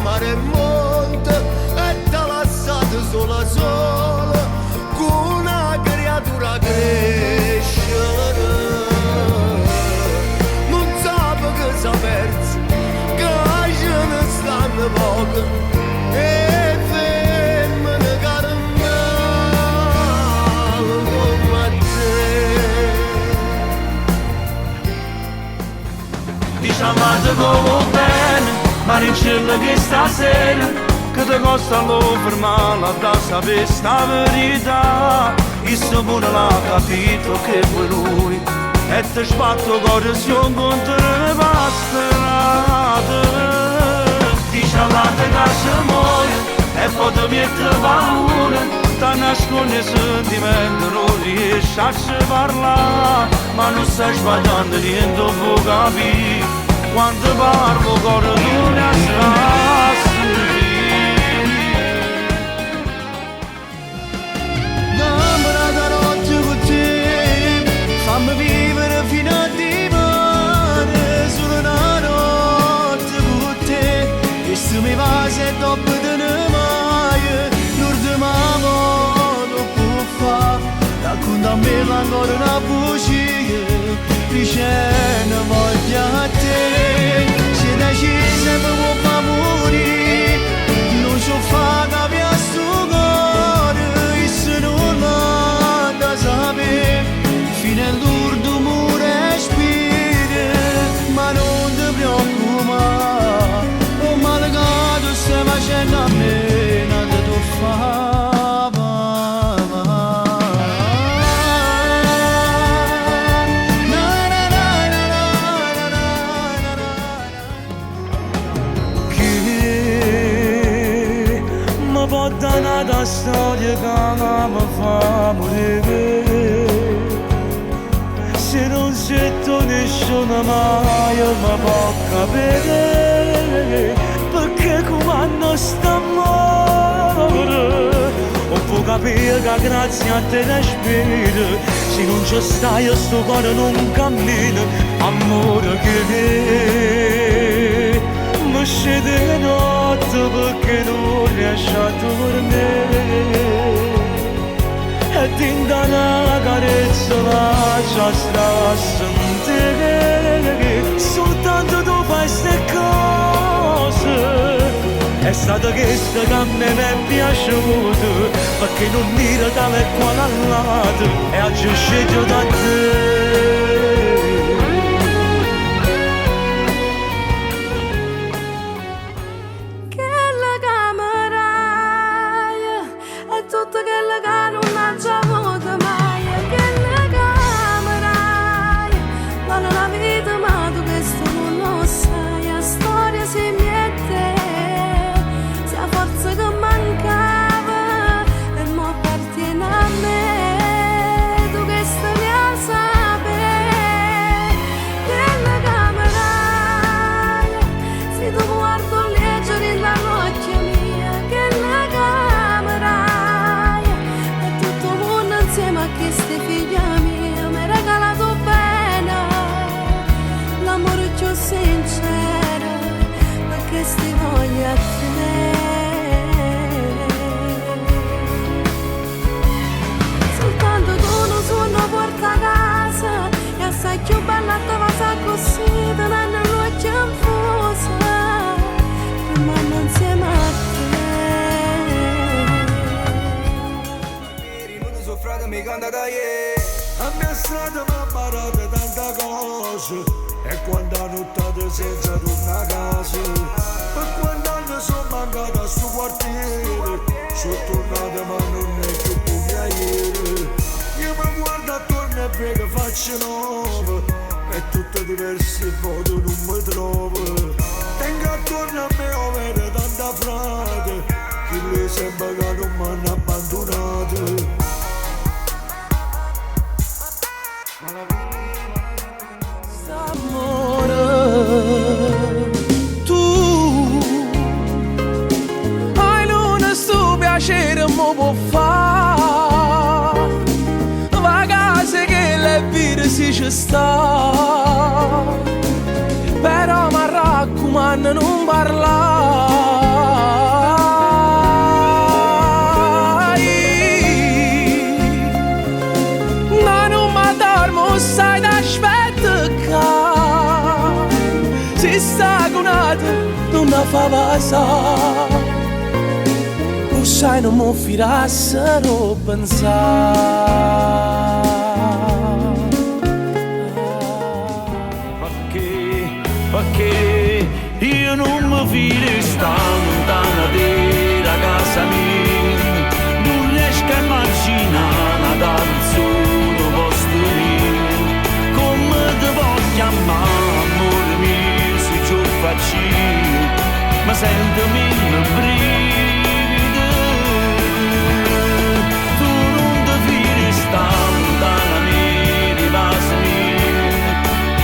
mare e monte e t'ha lasciato sola sola con una creatura crescere. Non sape che s'ha perso, che ce ne stanno poche e femmine caramelle come te. Diciamo come bene, ma non c'è che stasera, che ti costa lo fermarla da sapere sta verità. E se pure l'ha capito che vuoi lui, e ti sbatto cuore se un conto ne basterà. Diciamo che si muore e poi ti mette paura, ti nasconde i sentimenti, non riesci a parlare, ma non stai sbagliando niente, puoi capire. Quando parlo con tu ne ascolti. Dammela da notte con te, fammi vivere fino a dimane, solo una notte con te. E se mi va se dopo te ne mai, l'ultima volta può fare, racconta a me ancora una bugia, dicendo voglio a te. Se decise per morire, non so fare capire sto cuore, e se non manda sapere, fino all'ultimo respiro, ma non ti preoccupare, oh malgrado stai facendo a me, nada tu fa. Una storia che mi fa morire, se non sento nessuno mai mi può capire, perché quando sta amore non può capire che grazie a te respiro, se non ci stai sto cuore non cammina, amore che mi scende di notte perché non riesci a dormire, e ti dà una carezza lascia stare a sentire, soltanto tu fai ste cose. È stato questo che a me mi è piaciuto, perché non dire tale quale al lato, e oggi scelgo da te. A mia strada mi ha imparato tanta cosa, e quando ho nottato senza tornare a casa, per quando anni sono mancata a sto quartiere, sono tornato ma non è più come ieri. Io mi guardo attorno e vedo facce nuove, e tutte diverse foto non mi trovo. Tengo attorno a me o vedo tanta frate, che le sembra che non mi hanno abbandonato. Amore, tu hai l'una sto piacere mo può fare, vacanze che le vite si ci sta, però mi raccomando non parla, una favasa, lo sai non mi firassero pensare. Perché io non mi fido sta lontana da casa mia, non riesco a immaginare da persona vostro mio, come te voglio chiamare amore mio, se ci faccio, ma sento meno brivido, tu non ti fido sta lontana di casa mia,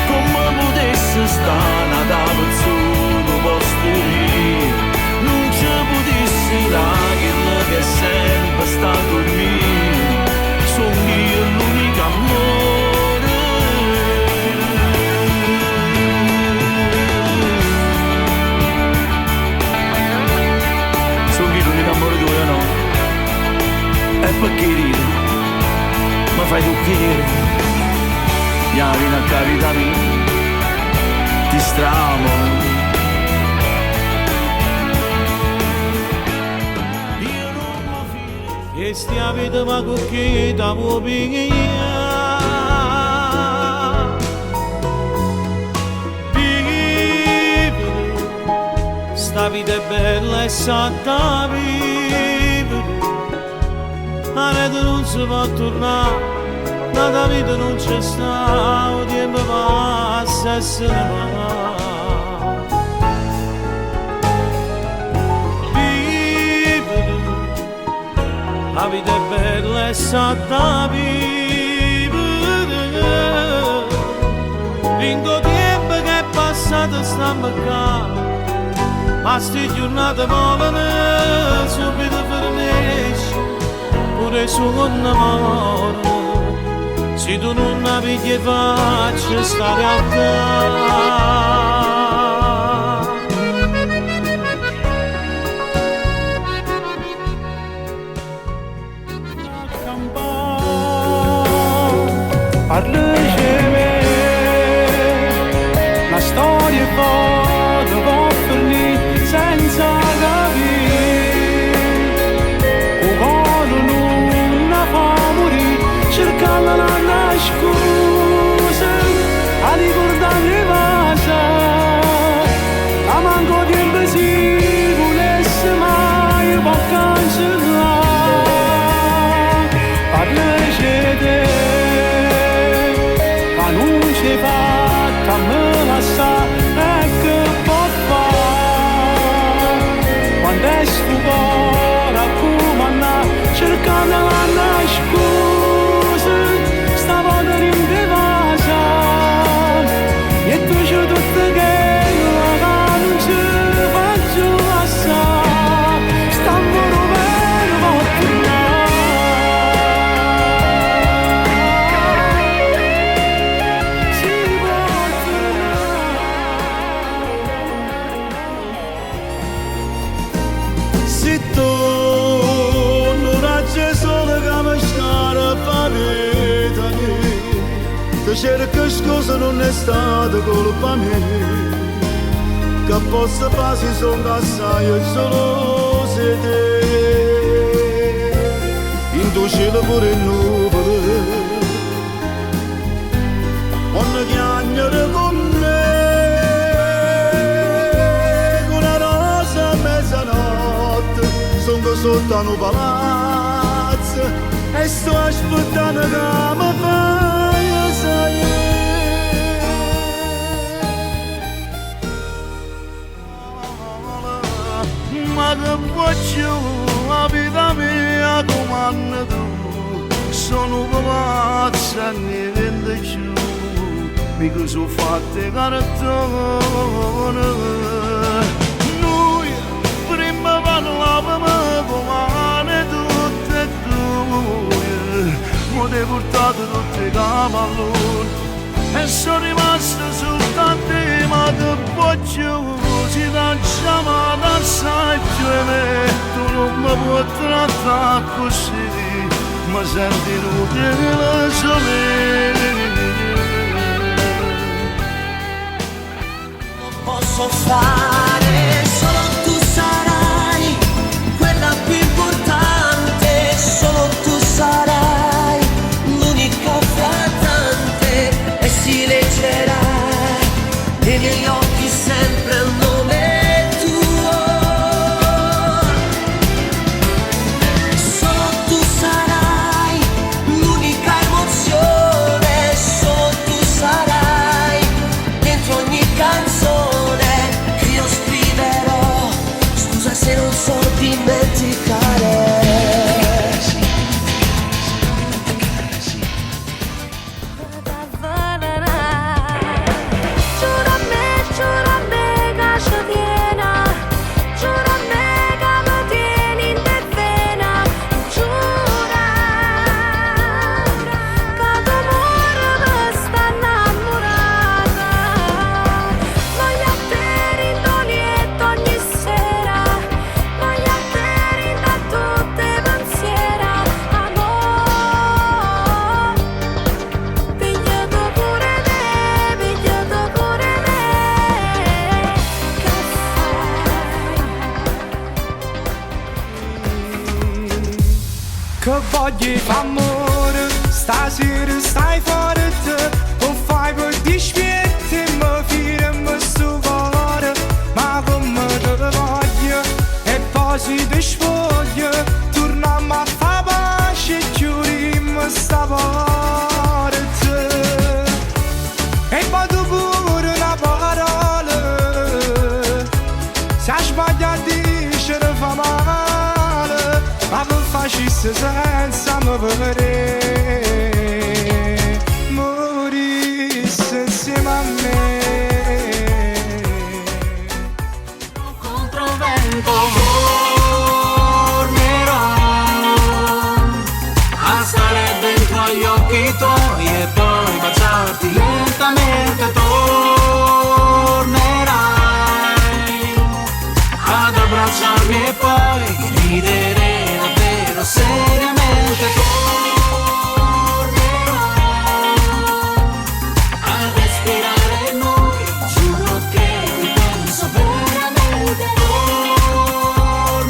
come potessi stare da persona vostro mio, non ci potessi lacrime che è sempre stato mio, sono io l'unico amore. Sono io l'unico amore tuo, no? E perché ridi? Ma fai tu chiedere? Ya vieni a carità mia, ti stramo. Io non mi fido. E stia vita ma che da vuoi vivere, sta vita è bella e santa vivere, la vita non si può tornare, la vita non c'è sta, il tempo passa e se ne va. Vivere, la vita è bella e sa da vivere, vinco tempo che è passato sta qua, ma sti giornate volano subito finisce, pure su un amore. Se tu non avevi che faccia sta realtà. Parlegemi, la storia è buona, può finire senza capire. Un cuore non può morire, cercando la scusa, a ricordare cosa, a manco tempo si volesse mai può cancellare. Parlegemi, non ci fatta me la sa e che può fare quando è sto cuore a comandare cercando la scusa stavolta rinvasa e tu c'è tutto che la non ci faccio assare stammo rovere può cerca scusa non è stata colpa mia, che possa fare si sono assai e solo se te, in tuo cielo pure nuvole, quando chiagnare con me, con una rosa a mezzanotte, sono sotto un palazzo e sto aspettando che mi fai. Ma che faccio la vita mia comanda tu, sono palazzo e ne vende giù, mica sono fatte cartone. Noi prima parlavamo come tutte e due, ma ti portate tutti i cavalloni e sono rimasto soltanto ma che faccio si lanciamo assai più e me tu non mi puoi trattare così ma senti inutile non posso fare miei occhi sempre il nome tuo. Solo tu sarai l'unica emozione, solo tu sarai dentro ogni canzone che io scriverò. Scusa se non so dimenticare. Che voglio amore, stasera stai fuori te, o fai per dispiette, mi firmo sto cuore, ma come te voglio, e poi si ti spoglio, torniamo a fa pace e chiudiamo sta porta. E poi tu pure una parola, se sbaglia a dire fa male, ma non facesse senza me vedere, morisse insieme a me. Contro vento tornerò a stare dentro agli occhi tuoi e poi baciarti lentamente. Tornerai ad abbracciarmi e poi ridere davvero seriamente. Tornerò a respirare noi, giuro che ti penso veramente. Tornerai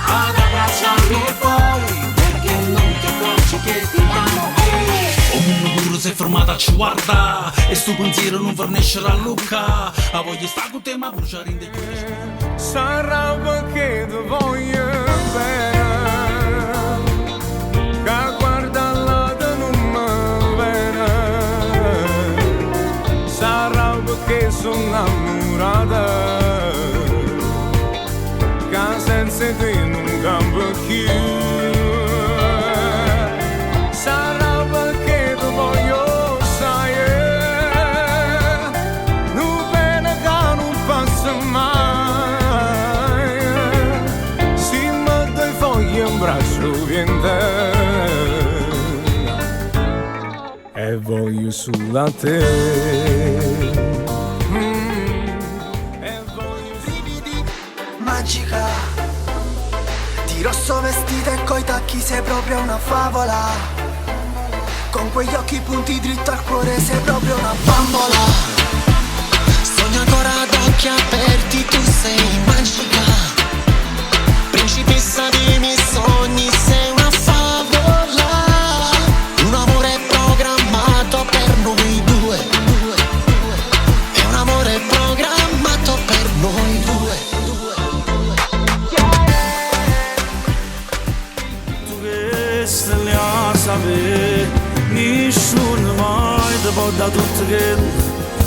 ad abbracciarmi e poi perché non ti accorgi che ti amo. Un mondo si è fermato a ci guarda e sto pensiero non fornisce a Luca. A voglia sta con te ma bruciare in dei cuori. Sarà perché ti voglio bene, che guarda là da non mi bene. Sarà perché sono innamorata, che senza te non campo più. Sarà perché ti voglio sai, non bene che non passa mai. Un braccio viente e voglio sulla te. E voglio Brividi, magica, di rosso vestita e coi tacchi sei proprio una favola, con quegli occhi punti dritto al cuore sei proprio una bambola. Sogno ancora ad occhi aperti, tu sei magica, principessa dei miei sogni, sei una favola. Un amore programmato per noi due, è un amore programmato per noi due. Tu che stai a sapere, nessuno mai ti può da tutto che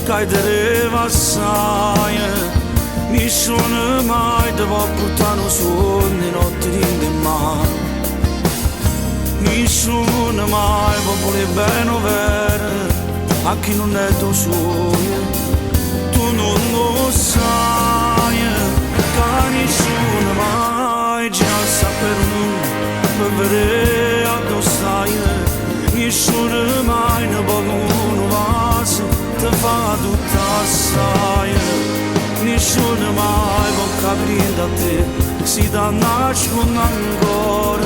hai deriva assai. Nessuno mai ti può portare un sogno in notte di mare. Nessuno mai può volere bene vero a chi non è tuo sogno. Tu non lo sai, che nessuno mai già sa per vedere dove stai. Nessuno mai ne può uno vaso ti fa tutta assai. Nessuno mai può capire da te, si da nascono ancora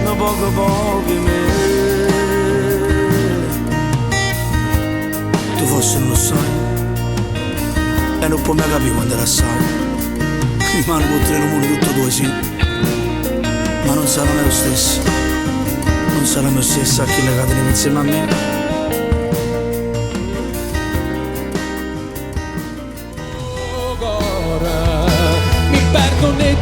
da poco me. Tu forse non lo sai e non puoi mai capire quando era assai. Rimane con tre rumori tutto tuo sì, ma non sarà mai lo stesso. Non sarà lo stesso a chi le catene insieme a me.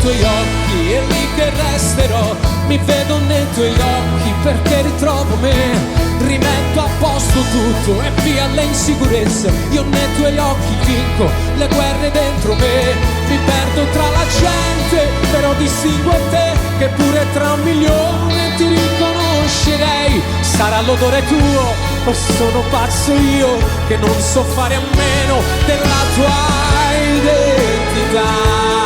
tuoi occhi e lì che resterò. Mi vedo nei tuoi occhi perché ritrovo me. Rimetto a posto tutto e via le insicurezze. Io nei tuoi occhi vinco le guerre dentro me. Mi perdo tra la gente, però distingo te, che pure tra 1.000.000 ti riconoscerei. Sarà l'odore tuo o sono pazzo io che non so fare a meno della tua identità.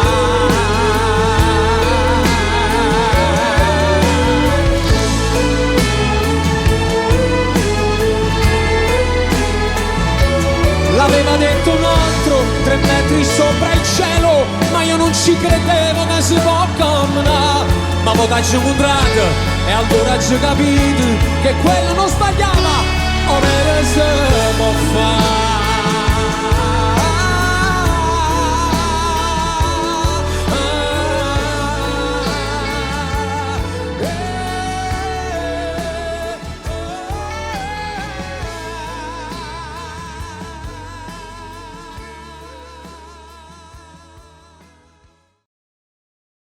L'aveva detto un altro, 3 metri sopra il cielo, ma io non ci credevo che si può camminare. Ma poi t'ho incontrato e allora ho capito che quello non sbagliava. Ora se può fare.